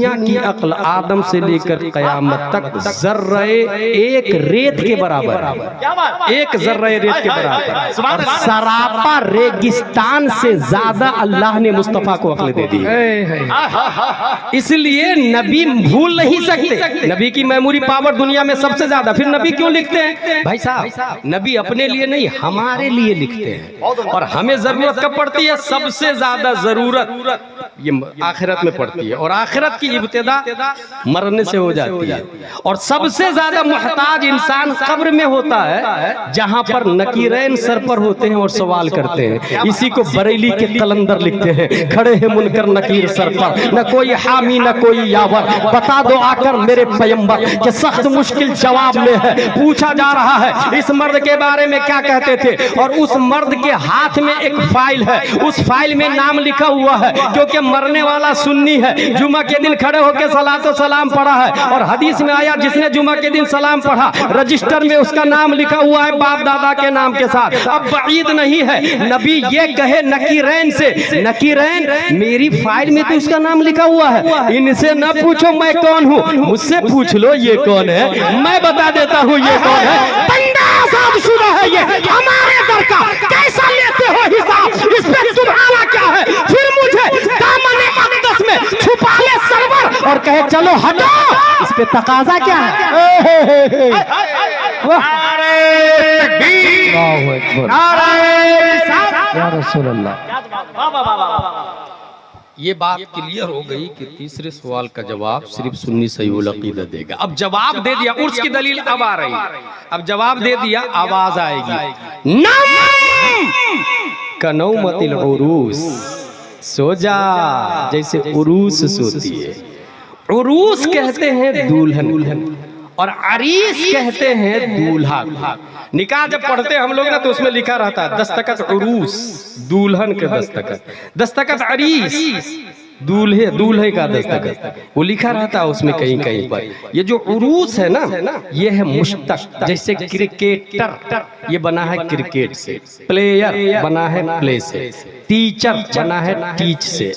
दुनिया की अक्ल आदम से लेकर कयामत तक जर्रे एक रेत के बराबर है, एक जर्रे रेत के बराबर, और सरापा रेगिस्तान से ज्यादा अल्लाह ने मुस्तफा को अक्ल दे दी। इसलिए नबी भूल नहीं सकते, नबी की मेमोरी पावर दुनिया में सबसे ज्यादा। फिर नबी क्यों लिखते हैं भाई साहब? नबी अपने लिए नहीं, हमारे लिए लिखते हैं। और हमें जरूरत कब पड़ती है? सबसे ज्यादा जरूरत ये आखिरत में पड़ती है, और आखिरत की इब्तिदा मरने से हो जाती है। और सबसे ज्यादा मुहताज इंसान कब्र में होता है, जहां पर नकीरैन सर पर होते हैं और सवाल करते हैं। इसी को बरेली के कलंदर लिखते हैं, खड़े हैं मुनकर नकीर सर पर, न कोई हामी न कोई यावर, बता दो आकर मेरे पैगंबर कि सख्त मुश्किल जवाब में है। पूछा जा रहा है इस मर्द के बारे में क्या कहते थे, और उस मर्द के हाथ में एक फाइल है, उस फाइल में नाम लिखा हुआ है, क्योंकि मरने वाला सुन्नी है। जुमा के दिन खड़े होकर सलातो सलाम पढ़ा है, और हदीस में आया जिसने जुमा के दिन सलाम पढ़ा रजिस्टर में उसका नाम लिखा हुआ है बाप दादा के नाम के साथ। अब बईद नहीं है नबी ये कहे नकीरैन से, नकीरैन मेरी फाइल में तो उसका नाम लिखा हुआ है, इनसे न पूछो मैं कौन हूँ, मुझसे पूछ लो ये कौन है, मैं बता देता हूँ ये कौन है। बंदा आजाद शुदा है ये हमारे दर का, कैसा लेते हो हिसाब, इस पे तुम्हारा क्या है? फिर मुझे दामन अक़दस में छुपा ले सरवर और कहे चलो हटो, इस पे तकाजा क्या है? या रसूल अल्लाह। ये बात क्लियर हो गई कि तीसरे सवाल का जवाब सिर्फ सुन्नी सहीहुल अक़ीदा देगा। अब जवाब दे दिया, उर्स की दलील अब आ रही, अब जवाब दे दिया, आवाज आएगी नम कनौमतिल उरूस, सो जा जैसे उरूस सोती है। उरूस कहते हैं दुल्हन, और अरीस कहते हैं दूल्हा। निकाह जब पढ़ते हम लोग ना तो उसमें लिखा रहता है दस्तखत उरूस, दुल्हन के दस्तखत, दस्तखत अरीस दूल्हे का दस्तखत, वो लिखा रहता है उसमें कहीं कहीं पर। ये जो उरूस है ना, ये है मुश्तक, जैसे क्रिकेटर ये बना है क्रिकेट से, प्लेयर बना है प्ले से, टीचर बना है टीच से,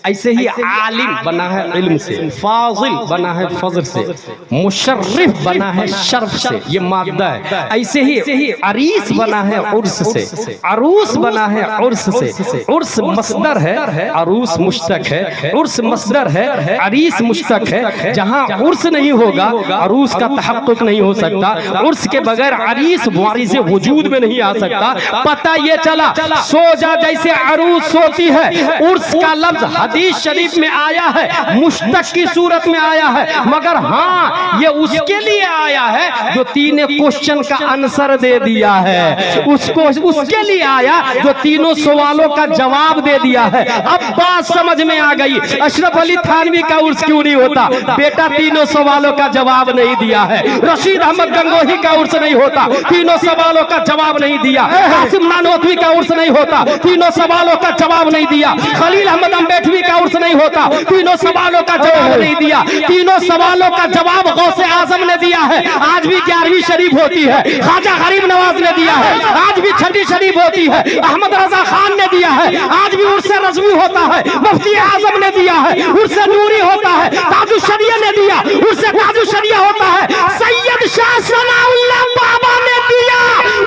ऐसे ही आलिम बना है इल्म से, फाजिल बना है फजल से, मुशर्रिफ बना है शर्फ से, ये मादा है। ऐसे ही अरीस बना है उर्स से, अरूस बना है उर्स से। उर्स मस्दर है, अरूस मुश्तक है, उर्स मस्दर है, अरीस मुश्तक है। जहां उर्स नहीं होगा अरूस का तहक्कुक नहीं हो सकता, उर्स के बगैर अरीस वारिस वजूद में नहीं आ सकता। पता ये चला सो जा जैसे अरूस सोती है। उर्स का लफ्ज हदीस शरीफ में आया है, मुश्तक की सूरत में आया है, मगर हाँ ये उसके लिए आया है जो तीन क्वेश्चन का आंसर दे दिया है, उसको उसके लिए आया जो तीनों सवालों का जवाब दे दिया है। अब बात समझ में आ गई, अशरफ अली थानवी का उर्स क्यों नहीं होता? बेटा तीनों सवालों का जवाब नहीं दिया है। रशीद अहमद गंगोही का उर्स नहीं होता, तीनों सवालों का जवाब नहीं दिया। कासिम नानोतवी का उर्स नहीं होता, तीनों सवालों का जवाब नहीं दिया। खलील अहमद अम्बेडवी का उर्स नहीं होता, तीनों सवालों का जवाब नहीं दिया। तीनों सवालों का जवाब गौसे आजम ने दिया है, आज भी 11वीं शरीफ होती है। ख्वाजा गरीब नवाज ने दिया है, आज भी 6ठी शरीफ होती है। अहमद रजा खान ने दिया है, आज भी उर्स रज़वी होता है। मुफ्ती आजम ने दिया है, उर्स नूरी होता है। ताजु शरिया ने दिया, उर्स ताजु शरिया होता है। सैयद शाह सनाउल्लाह बाबा ने दिया,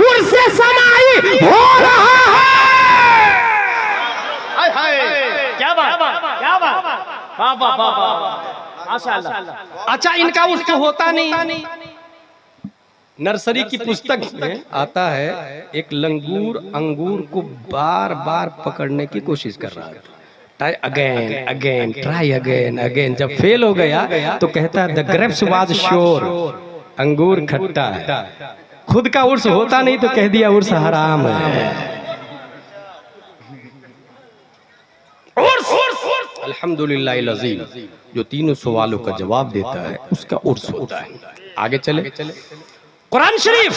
उर्स सनाई हो रहा है। क्या बात, क्या बात, वाह वाह वाह, माशाअल्लाह। अच्छा इनका उर्स तो होता नहीं। नर्सरी की पुस्तक में आता है एक लंगूर अंगूर को बार बार पकड़ने की कोशिश कर रहा था, ट्राई अगेन अगेन। जब फेल हो गया तो कहता है द ग्रेप्स वाज श्योर, अंगूर खट्टा है। खुद का उर्स होता नहीं तो कह दिया उर्स हराम है। अल्हम्दुलिल्लाह अज़ीम, जो तीनों सवालों का जवाब देता है उसका उर्स होता है। आगे चले कुरान शरीफ,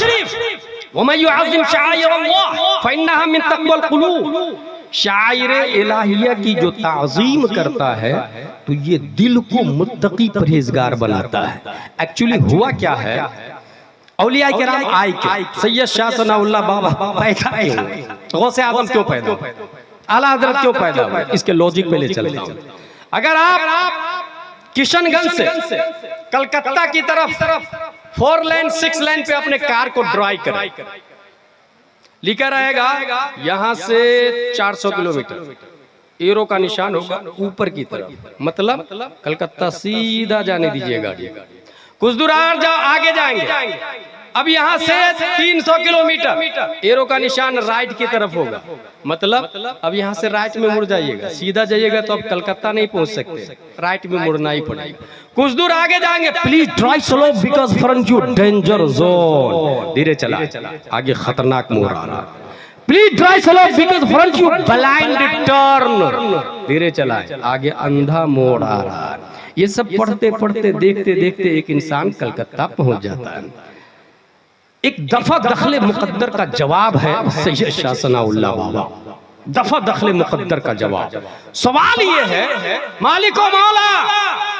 वमन युअज़्ज़िम शआइरअल्लाह फइन्नहा मिन तक़वल क़ुलूब, शाइरे इलाहिया की जो ताज़ीम करता है तो ये दिल को मुत्तकी परहेजगार बनाता है। एक्चुअली हुआ क्या है, औलिया किराम आए के सैयद शाह सनाउल्लाह बाबा पैदा क्यों हुए, गौसे आज़म क्यों पैदा हुए, आला हज़रत क्यों पैदा हुए, इसके लॉजिक पे ले चलता हूं। अगर आप किशनगंज से कलकत्ता की तरफ 4 लेन 6 लेन पे अपने कार को ड्राइव करें, लिखा रहेगा यहां से 400 किलोमीटर, एरो का निशान होगा ऊपर की तरफ, मतलब कलकत्ता सीधा जाने दीजिए गाड़ी। कुछ दूर आगे जाएंगे, अब यहाँ से 300 किलोमीटर, एरो का निशान राइट की तरफ होगा, मतलब अब यहाँ से राइट में मुड़ जाइएगा, सीधा जाइएगा तो अब कलकत्ता नहीं पहुंच सकते, राइट में मुड़ना ही पड़ेगा। कुछ दूर आगे जाएंगे, please drive slow because front you danger zone, धीरे चला, आगे खतरनाक मोड़ आ रहा, please drive slow because front you blind turn, धीरे चलाएं, आगे अंधा मोड़ आ रहा है। ये सब पढ़ते पढ़ते देखते देखते एक इंसान कलकत्ता पहुंच जाता है। एक दफा दखले मुकद्दर का जवाब है सैयद शाह सनाउल्लाह बाबा, दफा दखले मुकद्दर का जवाब। सवाल ये है मालिक ओ मौला,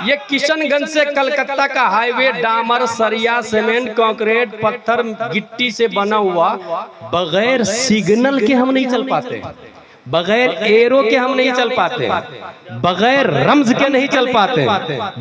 ये किशनगंज से कलकत्ता का हाईवे डामर सरिया सीमेंट कंक्रीट पत्थर गिट्टी से बना हुआ, बगैर सिग्नल के हम नहीं चल पाते, बगैर एरो के हम नहीं चल पाते, बगैर रम्ज के नहीं चल पाते,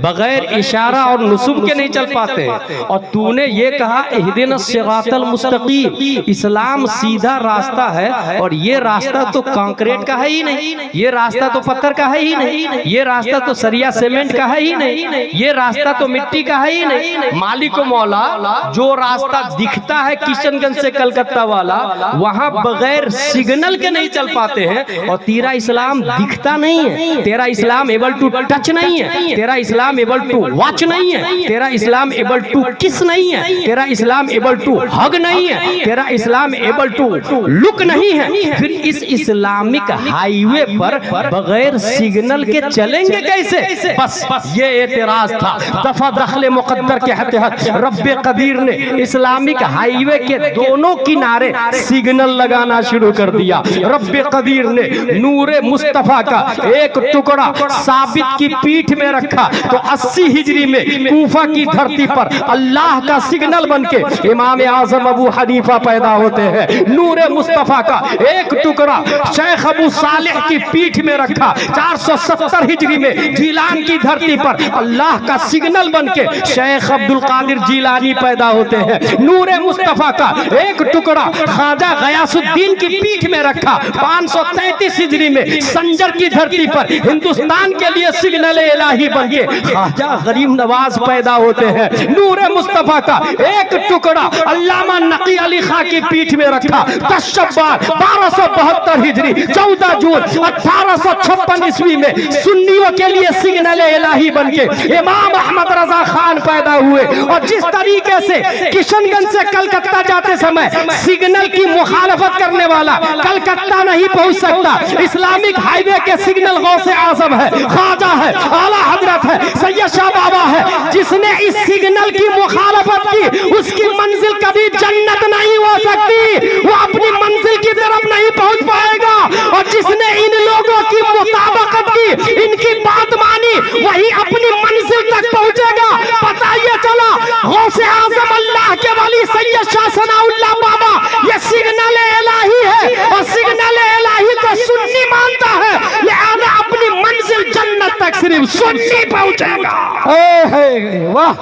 बगैर इशारा और नुसूब के नहीं चल पाते। और तूने ये कहा इहदिनस सिरातल मुस्तकीम, इस्लाम सीधा रास्ता है, और ये रास्ता तो कंक्रीट का है ही नहीं, ये रास्ता तो पत्थर का है ही नहीं, ये रास्ता तो सरिया सीमेंट का है ही नहीं, ये रास्ता तो मिट्टी का है ही नहीं। मालिक मौला, जो रास्ता दिखता है किशनगंज से कलकत्ता वाला, वहां बगैर सिग्नल के नहीं चल पाते हैं, और तेरा इस्लाम दिखता नहीं है, तेरा इस्लाम एबल टू टच नहीं है, तेरा इस्लाम एबल टू वॉच नहीं है, तेरा इस्लाम एबल टू किस नहीं है, तेरा इस्लाम एबल टू हग नहीं है, तेरा इस्लाम एबल टू लुक नहीं है, फिर इस इस्लामिक हाईवे पर बगैर सिग्नल के चलेंगे कैसे? बस ये एतराज था। दफा दखले मुकद्दर के तहत रब्बे कदीर ने इस्लामिक हाईवे के दोनों किनारे सिग्नल लगाना शुरू कर दिया। रब्बे कदीर ने नूरे मुस्तफा का एक टुकड़ा साबित की पीठ में रखा, तो 80 हिजरी में कूफा की धरती पर अल्लाह का सिग्नल बनके इमाम आजम अबू हनीफा पैदा होते हैं। नूरे मुस्तफा का एक टुकड़ा शेख अबू सालेह की पीठ में रखा, 470 हिजरी में जीलान की धरती पर अल्लाह का सिग्नल बनके शेख अब्दुल कादिर जीलानी पैदा होते हैं। नूरे मुस्तफा का एक टुकड़ा ख्वाजा गयासुद्दीन की पीठ में रखा, 533 हिजरी में संजर की धरती पर हिंदुस्तान के लिए सिग्नल इलाही बनके ख्वाजा गरीब नवाज पैदा होते हैं। नूरे मुस्तफा का एक टुकड़ा अल्लामा नकी अली खां की पीठ में रखा, 10 शब्बान 1272 हिजरी 14 जून 1856 ईस्वी में सुन्नियों के लिए सिग्नल इलाही बनके इमाम अहमद रजा खान पैदा हुए। और जिस तरीके से किशनगंज से कलकत्ता जाते समय सिग्नल की मुखालफत करने वाला कलकत्ता नहीं पहुंच सकता, इस्लामिक हाईवे के सिग्नल गौसे आजम है, ख्वाजा है, आला हजरत है, सैयद शाह बाबा है, जिसने इस सिग्नल की मुखालफत की उसकी मंजिल कभी जन्नत नहीं हो सकती, वो अपनी मंजिल की तरफ नहीं पहुंच पाएगा। और जिसने इन लोगों की मुताबकत की, इनकी बात मानी, वही अपनी मंजिल तक पहुंचेगा। पता ये चला गौसे आजम अल्लाह के वली सैयद शाह सनाउल्लाह बाबा ये सिग्नल इलाही है, और सिग्नल इलाही को सुन्नी मानता है, लिहाजा अपनी मंजिल जन्नत तक सिर्फ सुन्नी पहुंचेगा। वाह,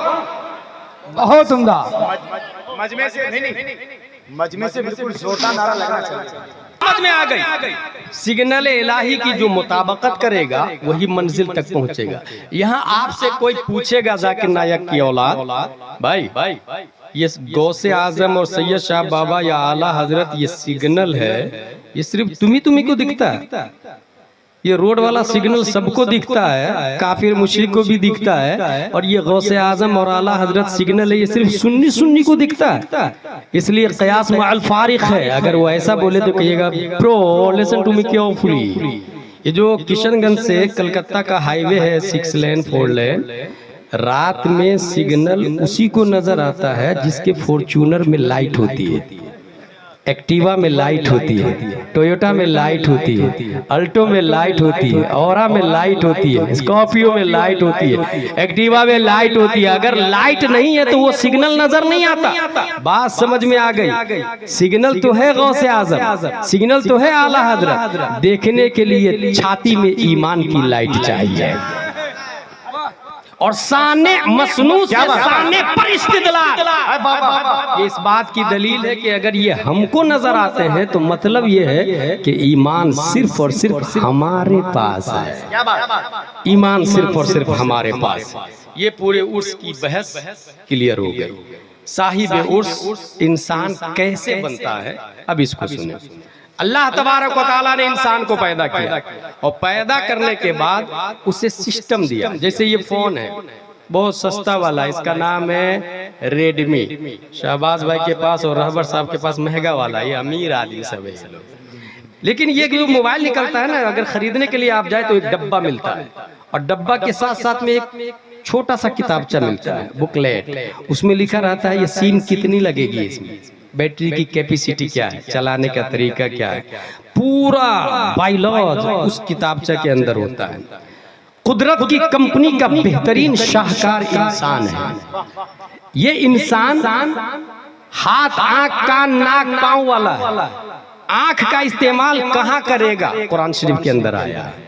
बहुत उम्दा। मजमे से नहीं, मजमे से बिल्कुल जोरदार नारा लगना चाहिए। समझ में आ गई, सिग्नल इलाही की जो मुताबकत करेगा वही मंजिल तक पहुंचेगा। यहाँ आपसे कोई पूछेगा जाकिर नायक की औलाद, भाई ये गौसे आजम और सैयद शाह बाबा या आला हजरत ये सिग्नल है, ये सिर्फ तुम्ही को दिखता है? ये रोड वाला सिग्नल सबको दिखता है, काफिर मुशरिक को भी दिखता है, और ये गौसे आजम और आला हजरत सिग्नल है, ये सिर्फ सुन्नी को दिखता है। इसलिए कयास मअल फारिक है। अगर वो ऐसा बोले तो कहिएगा प्रो लिसन टू मी केयरफुली, ये जो किशनगंज से कलकत्ता का हाईवे है 6 लेन 4 लेन, रात में सिग्नल उसी को नजर आता है जिसके फॉर्च्यूनर में लाइट होती है, एक्टिवा में लाइट होती है, टोयोटा में लाइट होती है, अल्टो में लाइट होती है, औरा में लाइट होती है, स्कॉर्पियो में लाइट होती है, एक्टिवा में लाइट होती है। अगर लाइट नहीं है तो वो सिग्नल नजर नहीं आता। बात समझ में आ गई? सिग्नल तो है गौसे आजम, सिग्नल तो है आला हजरत, देखने के लिए छाती में ईमान की लाइट चाहिए। और शाने मसनू से शाने पर इस्तिदलाल। ये इस बात की दलील है कि अगर ये हमको नजर आते हैं तो मतलब ये है कि ईमान सिर्फ और सिर्फ हमारे पास है। ईमान सिर्फ और सिर्फ हमारे पास। ये पूरे उर्स की बहस क्लियर हो गई। साहिब उर्स इंसान कैसे बनता है, अब इसको सुने। अल्लाह तबारक व तआला ने इंसान को पैदा किया और पैदा करने के बाद उसे सिस्टम दिया। जैसे ये फोन है, बहुत सस्ता वाला, इसका नाम है रेडमी। शहबाज भाई के पास और रहबर साहब के पास महंगा वाला, ये अमीर आदमी सब है लोग। लेकिन ये जो मोबाइल निकलता है ना, अगर खरीदने के लिए आप जाए तो एक डब्बा मिलता है और डब्बा के साथ साथ में एक छोटा सा किताबचा मिलता है, बुकलेट। उसमें लिखा रहता है ये सिम कितनी लगेगी, इसमें बैटरी की कैपेसिटी क्या है, चलाने का तरीका क्या है, पूरा बायोलॉजी उस किताबचा के अंदर होता है। कुदरत की कंपनी का बेहतरीन शाहकार इंसान है। ये इंसान हाथ, आंख, कान, नाक, पांव वाला है। आंख का इस्तेमाल कहाँ करेगा, कुरान शरीफ के अंदर आया है।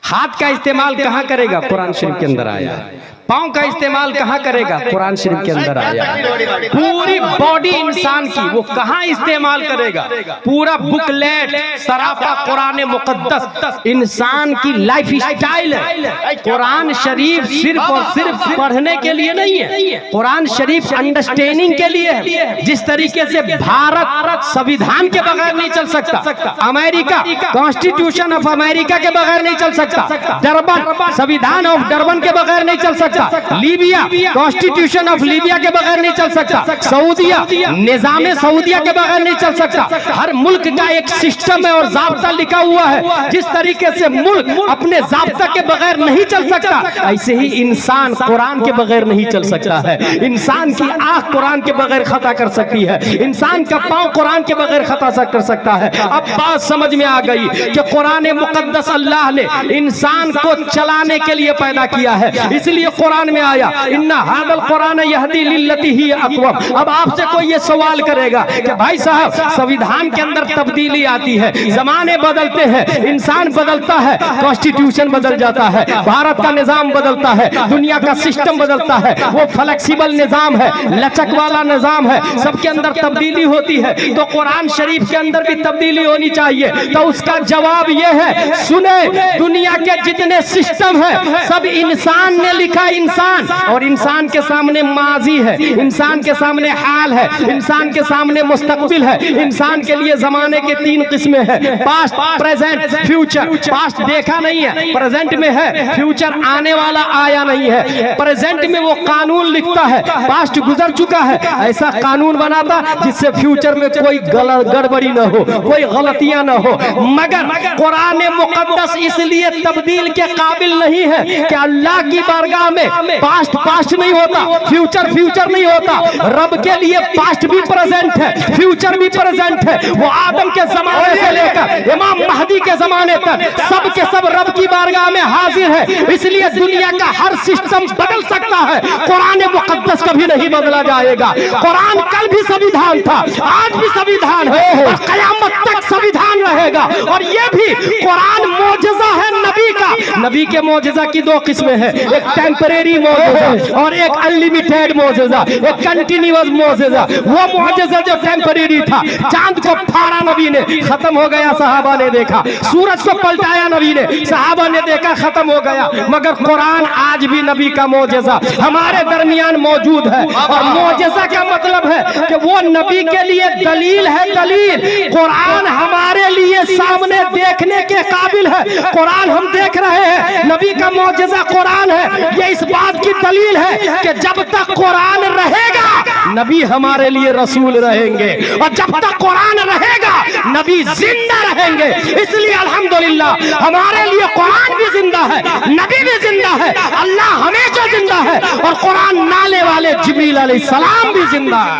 हाथ का इस्तेमाल कहाँ करेगा, कुरान शरीफ के अंदर आया है। पांव का इस्तेमाल कहाँ करेगा, कुरान शरीफ के अंदर आया है। पूरी बॉडी इंसान की वो कहाँ इस्तेमाल करेगा, पूरा बुकलेट सराफा कुरान मुकद्दस इंसान की लाइफ स्टाइल है। कुरान शरीफ सिर्फ और सिर्फ पढ़ने के लिए नहीं है, कुरान शरीफ अंडरस्टैंडिंग के लिए है। जिस तरीके से भारत संविधान के बगैर नहीं चल सकता, अमेरिका कॉन्स्टिट्यूशन ऑफ अमेरिका के बगैर नहीं चल सकता, डरबन संविधान ऑफ डरबन के बगैर नहीं चल सकता, लीबिया कॉन्स्टिट्यूशन ऑफ लीबिया के बगैर नहीं चल सकता, सऊदिया निजाम सऊदिया के बगैर नहीं चल सकता। हर मुल्क का एक सिस्टम है और जाब्ता लिखा हुआ है। जिस तरीके से मुल्क अपने जाब्ता के बगैर नहीं चल सकता, ऐसे ही इंसान कुरान के बगैर नहीं चल सकता है। इंसान की आंख कुरान के बगैर खता कर सकती है, इंसान का पांव कुरान के बगैर खता कर सकता है। अब बात समझ में आ गई कि कुरान मुकद्दस अल्लाह ने इंसान को चलाने के लिए पैदा किया है, इसलिए कुरान में आया इन्ना हादल कुरान यहदी लिल्लती ही अक़वम। अब आपसे कोई ये सवाल करेगा कि भाई साहब संविधान के अंदर तब्दीली आती है, जमाने बदलते हैं, इंसान बदलता है, कॉन्स्टिट्यूशन बदल जाता है, भारत का निजाम बदलता है, दुनिया का सिस्टम बदलता है, वो फ्लेक्सिबल निजाम है, लचक वाला निजाम है, सबके अंदर तब्दीली होती है। तो कुरान शरीफ के अंदर भी तब्दीली होनी चाहिए। तो उसका जवाब यह है, सुने, दुनिया के जितने सिस्टम है सब इंसान ने लिखा। इंसान और इंसान के सामने माजी है, इंसान के सामने हाल है, इंसान के सामने मुस्तकबिल है। इंसान के लिए जमाने के तीन किस्में हैं, पास्ट, प्रेजेंट, फ्यूचर। पास्ट देखा नहीं है, प्रेजेंट में है, फ्यूचर आने वाला आया नहीं है। प्रेजेंट में वो कानून लिखता है, पास्ट गुजर चुका है, ऐसा कानून बनाता जिससे फ्यूचर में कोई गड़बड़ी न हो, कोई गलतियां न हो। मगर कुरान मुकद्दस इसलिए तब्दील के काबिल नहीं है कि अल्लाह की बारगाह में पास्ट पास्ट नहीं होता, फ्यूचर फ्यूचर नहीं होता। रब के लिए पास्ट भी प्रेजेंट है, फ्यूचर भी प्रेजेंट है। वो आदम के जमाने से लेकर इमाम महदी के जमाने तक सब के सब रब की बारगाह में हाजिर है। इसलिए दुनिया का हर सिस्टम बदल सकता है, कुरान मुकद्दस कभी नहीं बदला जाएगा। कुरान कल भी संविधान था, आज भी संविधान है और कयामत तक संविधान रहेगा। और ये भी कुरान मौजज़ा है नबी का। नबी के मौजज़ा की दो किस्में हैं, एक टेम्परेरी मौजज़ा और एक अनलिमिटेड मौजज़ा, एक कंटिन्यूअस मौजज़ा। वो मौजज़ा जो टेम्परेरी था, चांद को फाड़ा नबी ने, खत्म हो गया, सहाबा ने देखा। सूरज को पलटाया नबी ने, सहाबा ने देखा, खत्म हो गया। मगर कुरान आज भी नबी का मौजज़ा हमारे दरमियान मौजूद है। और मौजज़ा का मतलब है कि वो नबी के लिए दलील है, दलील। कुरान हमारे लिए सामने देखने के काबिल है। कुरान हम देख रहे हैं, नबी का मौजज़ा कुरान है। ये इस बात की दलील है कि जब तक कुरान रहेगा नबी हमारे लिए रसूल रहेंगे, और जब तक कुरान रहेगा नबी जिंदा रहेंगे। इसलिए अल्हम्दुलिल्लाह हमारे लिए कुरान भी जिंदा है, नबी भी जिंदा है, अल्लाह हमेशा जिंदा है, और कुरान नाले वाले जिब्रील अलैहिस्सलाम भी जिंदा है।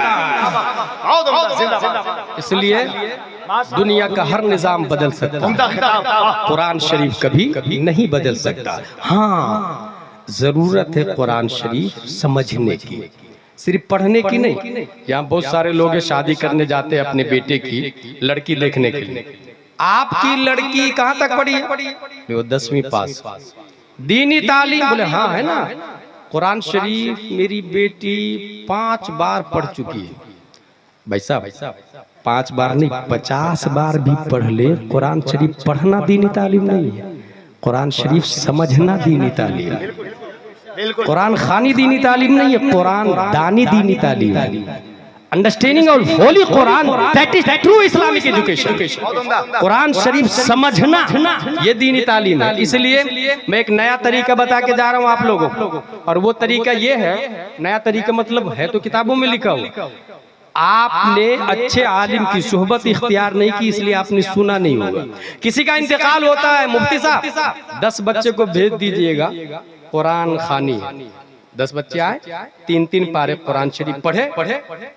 इसलिए दुनिया का हर निजाम बदल सकता है, कुरान शरीफ कभी नहीं बदल सकता। हाँ, जरूरत है कुरान शरीफ समझने की, सिर्फ पढ़ने की नहीं। यहाँ बहुत सारे लोग शादी करने जाते हैं अपने बेटे की लड़की देखने के लिए। आपकी लड़की कहाँ तक पढ़ी है? वो 10वीं पास। दीनी तालीम? बोले हाँ है ना। कुरान शरीफ मेरी बेटी 5 बार पढ़ चुकी है। भाई साहब 5 बार नहीं 50 बार भी पढ़ ले, कुरान शरीफ पढ़ना दीनी तालीम नहीं है, कुरान शरीफ समझना दीनी तालीम है। कुरान खानी दीनी तालीम नहीं है, कुरान दानी दीनी तालीम है। Understanding of holy Quran, that is true Islamic education. Quran शरीफ समझना ये दीनी तालीम है। इसलिए मैं एक नया तरीका बता के जा रहा हूँ आप लोगों को, और वो तरीका ये है, नया तरीका मतलब है तो किताबों में लिखा हुआ, आपने अच्छे आलिम की सोहबत इख्तियार नहीं की इसलिए आपने सुना नहीं होगा। किसी का इंतकाल होता है, मुफ्ती साहब 10 बच्चे को भेज दीजिएगा कुरान खानी, 10 बच्चे आए, 3-3 पारे कुरान शरीफ पढ़े,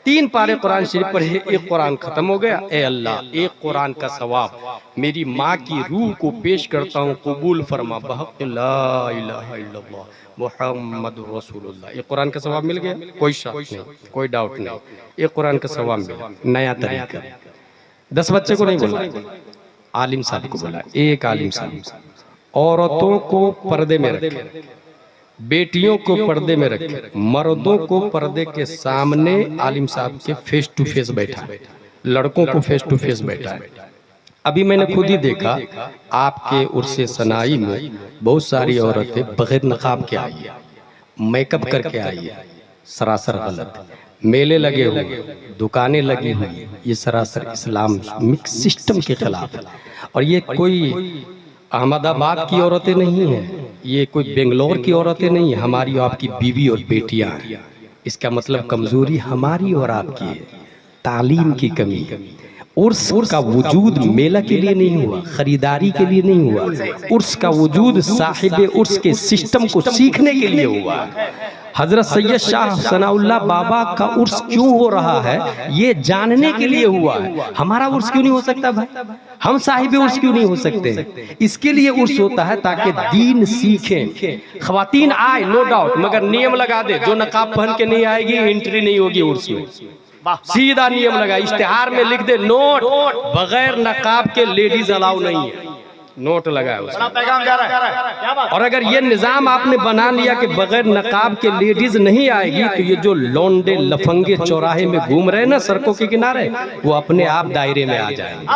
3 पारे कुरान शरीफ पढ़े, एक कुरान खत्म हो गया। ए अल्लाह, एक कुरान का सवाब मेरी माँ की रूह को पेश करता हूँ, कबूल फरमा बहक़ ला इलाहा इल्लल्लाह मुहम्मदुर रसूलुल्लाह। एक कुरान का सवाब मिल गया, कोई शक नहीं, कोई डाउट नहीं, एक कुरान का सवाब मिला। नया तरीका, 10 बच्चे को नहीं बोला, आलिम साहब को बोला। एक आलिम साहब औरतों को पर्दे में रखे, बेटियों को पर्दे में रखे, मर्दों को पर्दे के सामने आलिम साहब के फेस टू फेस बैठा, लड़कों को फेस टू फेस बैठा है। अभी मैंने खुद ही देखा आपके उर्से सनाई में बहुत सारी औरतें बगैर नकाब के आई है, मेकअप करके आई है, सरासर गलत। मेले लगे हुए, दुकानें लगी हुई, ये सरासर इस्लामिक सिस्टम के खिलाफ है। और ये कोई अहमदाबाद की औरतें नहीं हैं, ये कोई बेंगलोर की औरतें नहीं है, हमारी और आपकी बीवी और बेटियां हैं। इसका मतलब कमजोरी हमारी और आपकी है, तालीम की कमी है। उर्स का वजूद मेला के लिए नहीं हुआ, खरीदारी के लिए नहीं हुआ, उर्स का वजूद साहिबे उर्स के सिस्टम को सीखने के लिए हुआ। हजरत सैयद शाह सनाउल्लाह बाबा का उर्स क्यों हो रहा है ये जानने के लिए हुआ है। हमारा उर्स क्यों नहीं हो सकता भाई, हम साहिबे उर्स क्यों नहीं हो सकते? इसके लिए उर्स होता है ताकि दीन सीखें। खवातीन आए नो डाउट, मगर नियम लगा दे, जो नकाब पहन के नहीं आएगी एंट्री नहीं होगी उर्स में। सीधा नियम लगा, इश्तिहार में लिख दे नोट, बगैर नकाब के लेडीज अलाउ नहीं है, नोट लगाया उसमें। पैगाम जा रहा है। और अगर ये निजाम आपने बना लिया कि बगैर नकाब के लेडीज नहीं आएगी, तो ये जो लौंडे लफंगे चौराहे में घूम रहे ना सड़कों के किनारे, वो अपने आप दायरे में आ जाएंगे।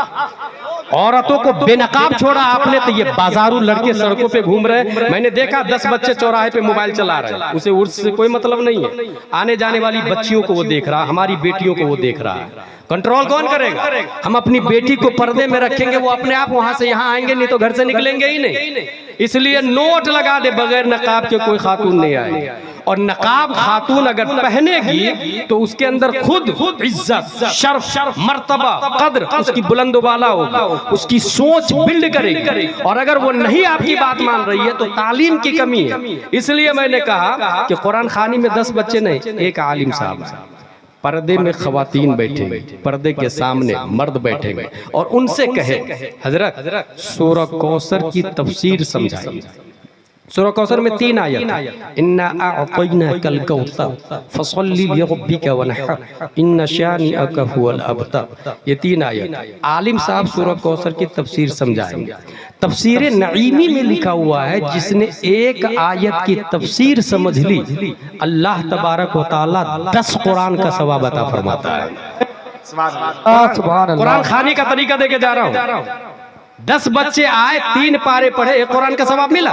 औरतों को बेनकाब छोड़ा आपने, तो ये बाजारू लड़के सड़कों पे घूम रहे। मैंने देखा 10 बच्चे चौराहे पे मोबाइल चला रहे हैं, उसे उर्स से कोई मतलब नहीं है। आने जाने वाली बच्चियों को वो देख रहा, हमारी बेटियों को वो देख रहा है। कंट्रोल कौन करेगा? हम अपनी बेटी को पर्दे में रखेंगे, वो अपने आप वहां से यहाँ आएंगे, नहीं तो घर से निकलेंगे ही नहीं। इसलिए नोट लगा दे, बगैर नकाब के कोई खातून नहीं आएगी। और नकाब खातून अगर पहनेगी तो उसके अंदर खुद इज्जत, शर्फ, मर्तबा, कद्र उसकी बुलंद वाला होगा, उसकी सोच बिल्ड करेगी। और अगर वो नहीं आपकी बात मान रही है तो तालीम की कमी है। इसलिए मैंने कहा कि कुरान खानी में 10 बच्चे नहीं, एक आलिम साहब है, पर्दे में खवातीन बैठेंगे, पर्दे के सामने मर्द बैठेंगे, और उनसे कहे हजरत सूरह कौसर की तफसीर समझाइए। सूरह कौसर में 3 आयत, इन्ना अअतैनाकल कौसर फसल्ली लिरब्बिका वनहर इन्न शानिअका हुवल अबतर। ये 3 आयत आलिम साहब सूरह कौसर की तफसीर समझाएंगे। तफसीर नईमी में लिखा हुआ है, जिसने एक आयत की तफसीर समझ ली, अल्लाह तबारक व तआला 10 कुरान का सवाब अता फरमाता है। कुरान खाने का तरीका देके जा रहा हूँ। 10 बच्चे आए, 3 पारे पढ़े, एक कुरान का सवाब मिला।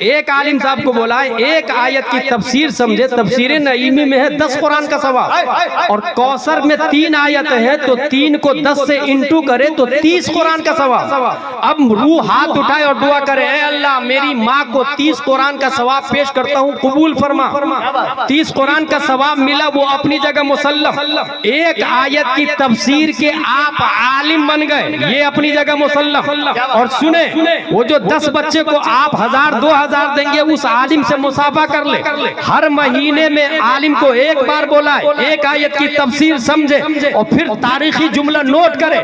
एक आलिम साहब को बोला एक आयत की तफसीर समझे, तफसीर नईमी में है 10 कुरान का सवाब, और कौसर में 3 आयत है, तो 3 को 10 से इंटू करे तो 30 कुरान का सवाब। अब रूह हाथ उठाए और दुआ करे, ऐ अल्लाह मेरी माँ को 30 कुरान का सवाब पेश करता हूँ, कबूल फरमा। 30 कुरान का सवाब मिला, वो अपनी जगह मुसल्लम। एक आयत की तफसीर के आप आलिम बन गए, ये अपनी जगह मुसल्लम। और सुने, वो जो 10 बच्चे को आप 1000-2000 देंगे, उस आलिम से मुसाफा कर ले। हर महीने में आलिम को एक बार बोला एक आयत की तफसीर समझे, और फिर तारीखी जुमला नोट करे।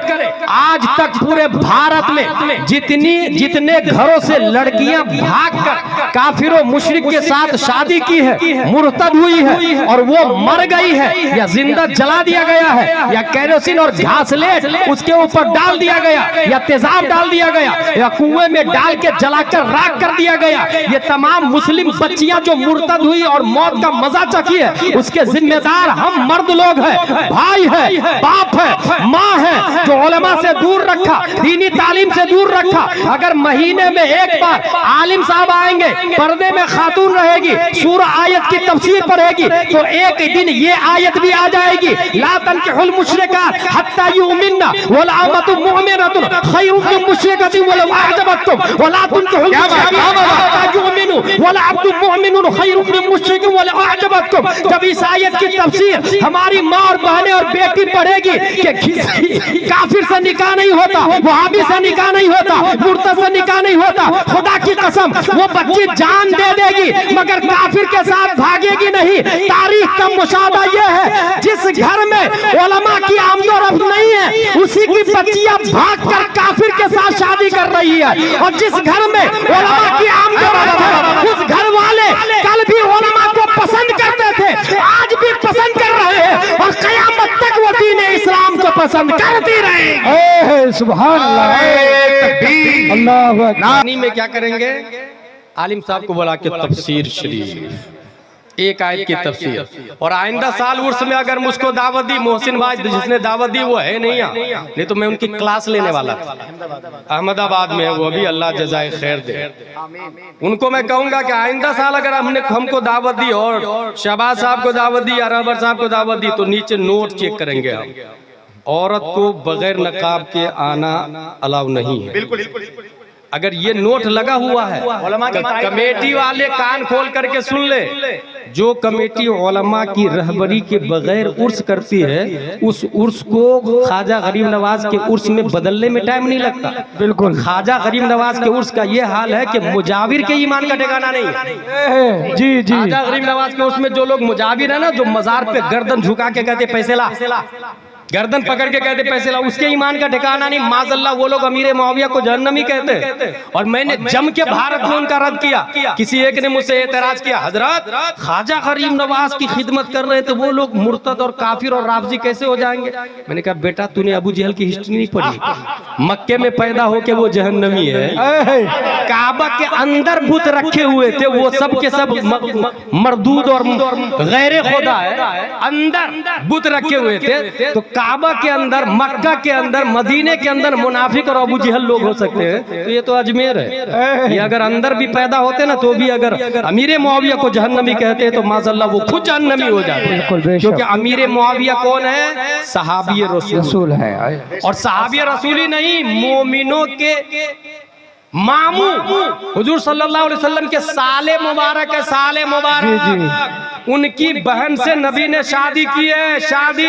आज तक पूरे भारत में जितने घरों से लड़कियां भागकर काफिरों मुशरिक के साथ शादी की है, मुर्तद हुई है, और वो मर गई है, या जिंदा जला दिया गया है, या केरोसिन और घासलेट उसके ऊपर डाल दिया गया, या तेजाब डाल दिया गया या कुएं में डाल के जलाकर राख कर दिया गया, ये तमाम मुस्लिम बच्चियां जो मुर्तद हुई और मौत का मजा चखी है, उसके जिम्मेदार हम मर्द लोग हैं, भाई है, बाप है, माँ है, जो उलमा से दूर रखा, दीनी तालीम से दूर रखा। अगर महीने में एक बार आलिम साहब आएंगे, पर्दे में खातून रहेगी, सूरह आयत की तफसीर पढ़ेगी, तो एक दिन ये आयत भी आ जाएगी, ला तनकिहुल मुशरिकात हत्ता युमिनना वल अमतु मुमिनतुन खैरुम मिन मुशरिकतिन वलौ अअजबतकुम वला तुनकिहुल मुशरिकात हत्ता युमिनु वल अब्दु मुमिनुन खैरुम मिन मुशरिकिन वलौ अअजबतकुम। जब इस आयत की तफसीर हमारी माँ और बहनें और बेटी पढ़ेगी कि किसी काफिर से निकाह नहीं होता, वहाबी से निकाह नहीं होता, मुर्तद से निकाह नहीं होता, खुदा की कसम वो बच्ची जान दे देगी मगर काफिर के साथ भागेगी नहीं। तारीख का मुशाहदा ये है, जिस घर में उलमा की आमदोरफ्त नहीं है, उसी की बच्चियां भागकर काफिर के साथ शादी कर रही है, और जिस घर में उलमा की आमदोरफ्त है, उस घर वाले कल भी उलमा को पसंद करते थे, आज भी पसंद कर रहे हैं, और क़यामत तक वो दीन इस्लाम को पसंद करती रहेंगे। सुभान अल्लाह, अल्लाह अकबर। में क्या करेंगे, आलिम साहब को बुला के तफसीर शरीफ, एक आयत की तफसीर, और आइंदा साल उर्स में अगर मुझको दावत दी, मोहसिन भाई जिसने दावत दी वो है नहीं तो मैं उनकी क्लास लेने वाला था, अहमदाबाद में, वो भी अल्लाह जज़ाए खैर दे। उनको मैं कहूंगा कि आइंदा साल अगर हमको दावत दी और शहबाज साहब को दावत दी या रहबर साहब को दावत दी, तो नीचे नोट चेक करेंगे हम, औरत को बगैर नकाब के आना अलाउ नहीं है। बिल्कुल। अगर ये नोट लगा हुआ है, कमेटी वाले कान खोल करके सुन ले, जो कमेटी उलमा की रहबरी के बगैर उर्स करती है, उस उर्स को ख्वाजा गरीब नवाज के उर्स में बदलने में टाइम नहीं लगता। बिल्कुल, ख्वाजा गरीब नवाज के उर्स का ये हाल है कि मुजाविर के ईमान का ठिकाना नहीं है। जी जी, ख्वाजा गरीब नवाज के उर्स में जो लोग मुजाविर है ना, जो मजार पे गर्दन झुका के कहते पैसे ला, गर्दन पकड़ के कहते पैसे ला, उसके ईमान का ठिकाना नहीं। माज़अल्लाह वो लोग अमीर मुआविया को जहन्नमी कहते। और मैंने जम के भारत में उनका रद्द किया। किसी एक ने मुझसे एतराज किया, हजरत ख्वाजा गरीब नवाज की खिदमत कर रहे थे, वो लोग मुर्तद और काफिर और राफजी कैसे हो जाएंगे? मैंने कहा बेटा तूने अबू जहल की हिस्ट्री नहीं पढ़ी, मक्के में पैदा होके वो जहन्नमी है। काबा के अंदर बुत रखे हुए थे, वो सब के सब मरदूद और गैर खुदा है, अंदर बुत रखे हुए थे। तो काबा के अंदर, मक्का के अंदर, मदीने के अंदर मुनाफिक और अबू जहल लोग हो सकते हैं, तो ये तो अजमेर है। ये अगर अंदर भी पैदा होते ना, तो भी अगर अमीर मुआविया को जहन्नमी कहते तो माज़अल्लाह वो खुद जहन्नमी हो जाते, क्योंकि अमीर मुआविया कौन है? सहाबी रसूल है। और सहाबी रसूल ही नहीं, मोमिनों के मामू हुजूर सल्लल्लाहु अलैहि वसल्लम के साले मुबारक है, साले मुबारक, उनकी बहन से नबी ने शादी की है, शादी।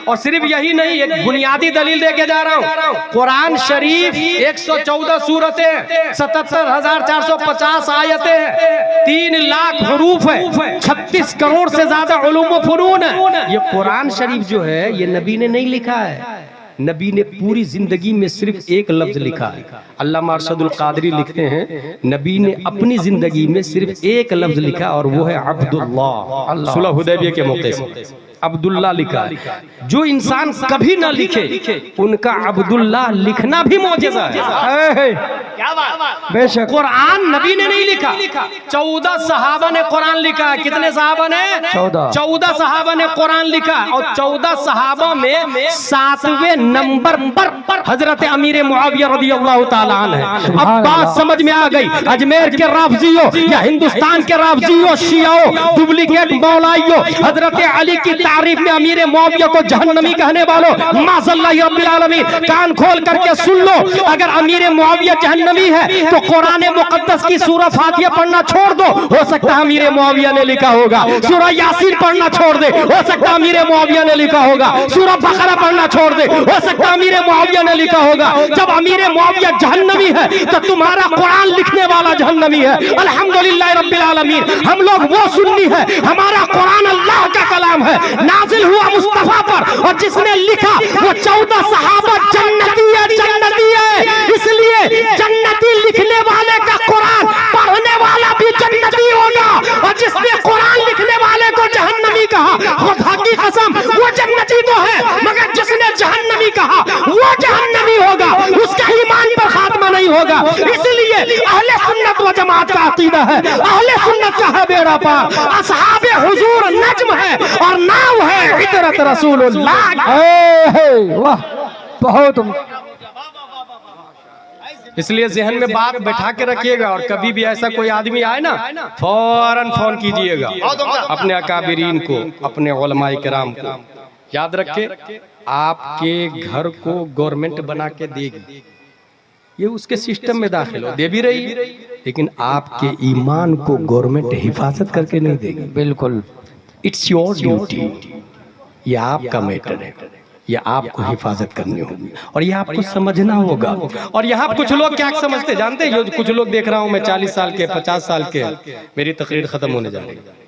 और सिर्फ यही नहीं, एक बुनियादी दलील देके जा रहा हूँ, कुरान शरीफ 114 सूरतें, 77,450 आयतें, 3 लाख हरूफ है, 36 करोड़ से ज्यादा उलूम व फुनून है। ये कुरान शरीफ जो है, ये नबी ने नहीं लिखा है, नबी ने पूरी जिंदगी में सिर्फ एक लफ्ज लिखा है। अल्लामा अरशदुल कादरी लिखते हैं, नबी ने अपनी जिंदगी में सिर्फ एक लफ्ज लिखा, और वो है अब्दुल्लाह। सुलह हुदैबिया के मौके से अब्दुल्ला लिखा है। जो इंसान कभी ना लिखे, उनका अब्दुल्ला लिखना भी मौजज़ा है। बेशक कुरान नबी ने नहीं लिखा, 14 सहाबा ने कुरान लिखा है। कितने सहाबा ने? 14 सहाबा ने कुरान लिखा, और 14 सहाबा में 7वें नंबर पर हजरत अमीर मुआविया रज़ियल्लाहु ताला अन्हु। अब बात समझ में आ गई। अजमेर के राफजियों या हिंदुस्तान के राफजियों, शियाओं, डुप्लीकेट मौलाइयों, हजरत अली की तारीफ में अमीर मुआविया को जहन्नमी कहने वालों, माज़अल्लाह रब्बिल आलमीन, कान खोल करके सुन लो। अगर अमीर मुआविया जहन्नमी है तो कुरान मुक़द्दस की सूरह फातिहा पढ़ना छोड़ दो, हो सकता है अमीर मुआविया ने लिखा होगा। सूरह यासीन पढ़ना छोड़ दे, हो सकता है अमीर मुआविया ने लिखा होगा। सूरह बकरा पढ़ना छोड़ दे, हो सकता है अमीर मुआविया ने लिखा होगा। जब अमीर मुआविया जहन्नमी है तो तुम्हारा कुरान लिखने वाला जहन्नमी है। अल्हम्दुलिल्लाह रब्बिल आलमीन, हम लोग वो सुन्नी है, हमारा कुरान अल्लाह का कलाम है, नाजिल हुआ मुस्तफा पर, और जिसने लिखा वो 14 सहाबा जन्नती है, जन्नती है। इसलिए जन्नती लिखने वाले का कुरान पढ़ने वाला भी जन्नती होगा, और जिसने कुरान लिखने वाले को जहन्नमी कहा, खुदा की कसम वो जन्नती तो है, मगर जिसने जहन्नमी कहा वो जहन्नमी होगा। उसका ईमान पर खात्मा होगा। इसलिए अहले सुन्नत व जमात का अकीदा है, अहले सुन्नत का है बेड़ा पार, असहाबे हुजूर नज्म है और नाव है इतरत रसूलुल्लाह। वाह, बहुत इसलिए जहन में बात बैठा के रखिएगा और कभी भी ऐसा कोई आदमी आए ना, फौरन फोन कीजिएगा अपने अकाबिरीन को, अपने उलमाए किराम को। याद रखे, आपके घर को गवर्नमेंट बना के देगी, ये उसके सिस्टम में दाखिल हो, दे भी रही, लेकिन आपके ईमान को गवर्नमेंट हिफाजत करके नहीं देगी। बिल्कुल, इट्स योर ड्यूटी, ये आपका मैटर है, ये आपको हिफाजत करनी होगी और ये आपको समझना होगा। और यहाँ कुछ लोग क्या समझते जानते हैं, कुछ लोग देख रहा हूँ मैं 40 साल के 50 साल के, मेरी तकरीर खत्म होने जा रही है,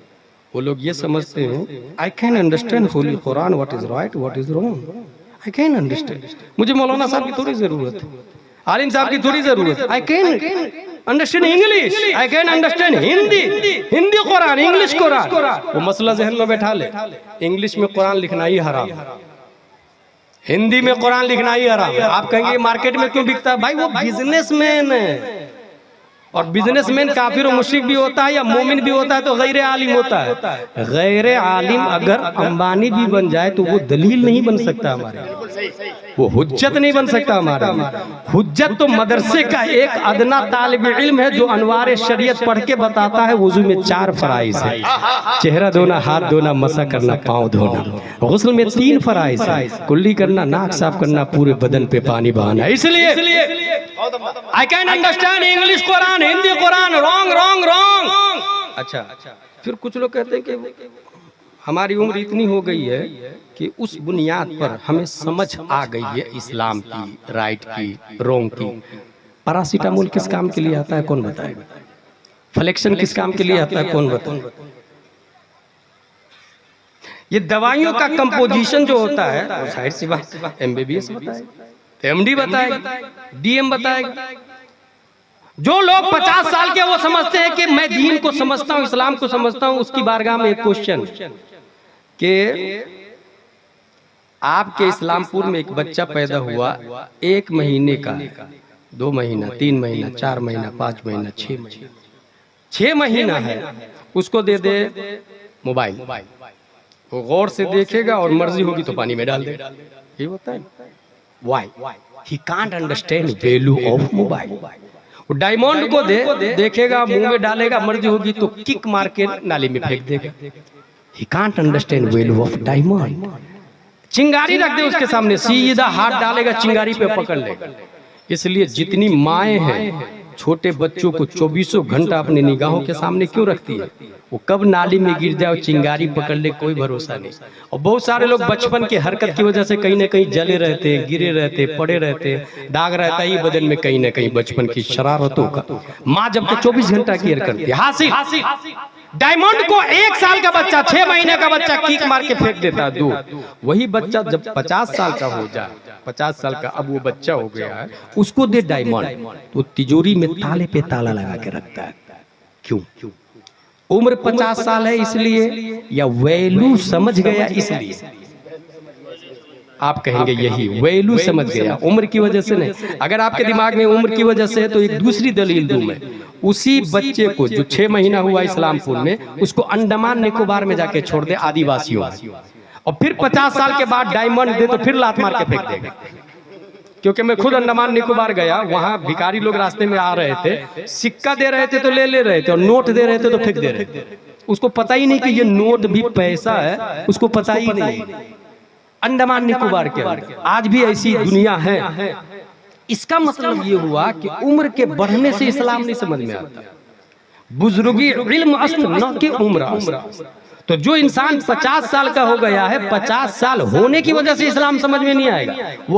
वो लोग ये समझते हैं I can understand Holi Quran, what is right what is wrong, I can understand. मुझे मौलाना साहब की थोड़ी जरूरत है, आलिम साहब की थोड़ी जरूरत है। I can understand English, I can understand Hindi, Hindi Quran, English Quran. वो मसला जहन में बैठा ले, इंग्लिश में कुरान लिखना ही हराम है, हिंदी में कुरान लिखना ही हराम है। आप कहेंगे मार्केट में क्यों बिकता है? भाई वो बिजनेसमैन है, और बिजनेसमैन काफिर और मुश्रिक भी होता है या मोमिन भी होता है तो गैर आलिम होता है। गैर आलिम अगर अंबानी भी बन जाए तो वो दलील नहीं बन सकता हमारे, वो हुज्जत नहीं बन सकता हमारा। हुज्जत तो मदरसे का एक अदना तालिब इल्म है जो अनवार शरीयत पढ़ के बताता है वुजू में 4 फराइज है, चेहरा धोना, हाथ धोना, मसा करना, पाँव धोना। गुस्ल में 3 फराइज है, कुल्ली करना, नाक साफ करना, पूरे बदन पे पानी बहाना। इसलिए I can understand English Quran, Hindi Quran, wrong wrong wrong. अच्छा, फिर कुछ लोग कहते हैं कि हमारी उम्र इतनी हो गई है कि उस बुनियाद पर हमें समझ आ गई है इस्लाम की, राइट की, रॉन्ग की। पैरासीटामोल किस काम के लिए आता है कौन बताएगा? फ्लेक्शन किस काम के लिए आता है कौन बताएगा? ये दवाइयों का कंपोजिशन जो होता है, जाहिर सी बात MBBS बताएगा, MD बताएगा, DM बताएगा। जो लोग 50 साल के वो समझते हैं कि मैं दीन को समझता हूँ, इस्लाम को समझता हूँ, उसकी बारगाह में एक क्वेश्चन कि आपके इस्लामपुर में एक बच्चा पैदा हुआ 1 महीने का, 2 महीना, 3 महीना, 4 महीना, 5 महीना, 6 महीना, 6 महीना है, उसको दे दे मोबाइल, वो गौर से देखेगा और मर्जी होगी तो पानी में डाल दे। ये होता है। Why? He can't understand value of mobile. वो डायमंड को देखेगा, मुंह में डालेगा, मर्जी होगी तो किक मार के नाली में फेंक देगा। He can't understand value of diamond. चिंगारी रख दे उसके सामने, सीधा हाथ डालेगा, चिंगारी पे पकड़ लेगा। इसलिए जितनी माएँ हैं छोटे बच्चों को 24 घंटा अपने निगाहों के सामने क्यों रखती है? वो कब नाली में गिर जाए, चिंगारी पकड़ ले, कोई भरोसा नहीं। और बहुत सारे लोग बचपन के हरकत की वजह से कहीं ना कहीं जले रहते हैं, गिरे रहते हैं, पड़े रहते हैं, दाग रहता है बदन में कहीं ना कहीं बचपन की शरारतों का। माँ जब तक 24 घंटा केयर करती है। हासिल डायमंड को 1 साल का बच्चा, 6 महीने का बच्चा किक मार के फेंक देता है दूर। वही बच्चा जब 50 साल का हो जाए, 50 साल का अब वो बच्चा हो गया है, उसको दे डायमंड तो तिजोरी में ताले पे ताला लगा के रखता है। क्यों? उम्र 50 साल है इसलिए, या वैल्यू समझ गया इसलिए? आप कहेंगे यही वैल्यू समझ गया, उम्र की वजह से नहीं। अगर आपके दिमाग में उम्र की वजह से है तो एक दूसरी दलील दूं मैं। उसी बच्चे को जो 6 महीना हुआ इस्लामपुर में, उसको अंडमान निकोबार में जाके छोड़ दे आदिवासियों में, और फिर 50 साल के बाद डायमंड दे तो फिर लात मार के फेंक देगा। क्योंकि मैं खुद अंडमान निकोबार गया, वहां भिखारी लोग रास्ते में आ रहे थे, सिक्का दे रहे थे तो ले रहे थे, और नोट दे रहे थे तो फेंक दे रहे थे। उसको पता ही नहीं कि ये नोट भी पैसा है, उसको पता ही नहीं। अंडमान निकोबार के अंदर आज भी ऐसी दुनिया है। इसका मतलब ये हुआ कि उम्र के बढ़ने से इस्लाम नहीं समझ में आता। बुजुर्गी इल्म अस्ल न कि उम्र अस्ल। तो जो इंसान 50 साल का हो गया है, 50 साल होने की वजह से इस्लाम समझ में नहीं आएगा। वो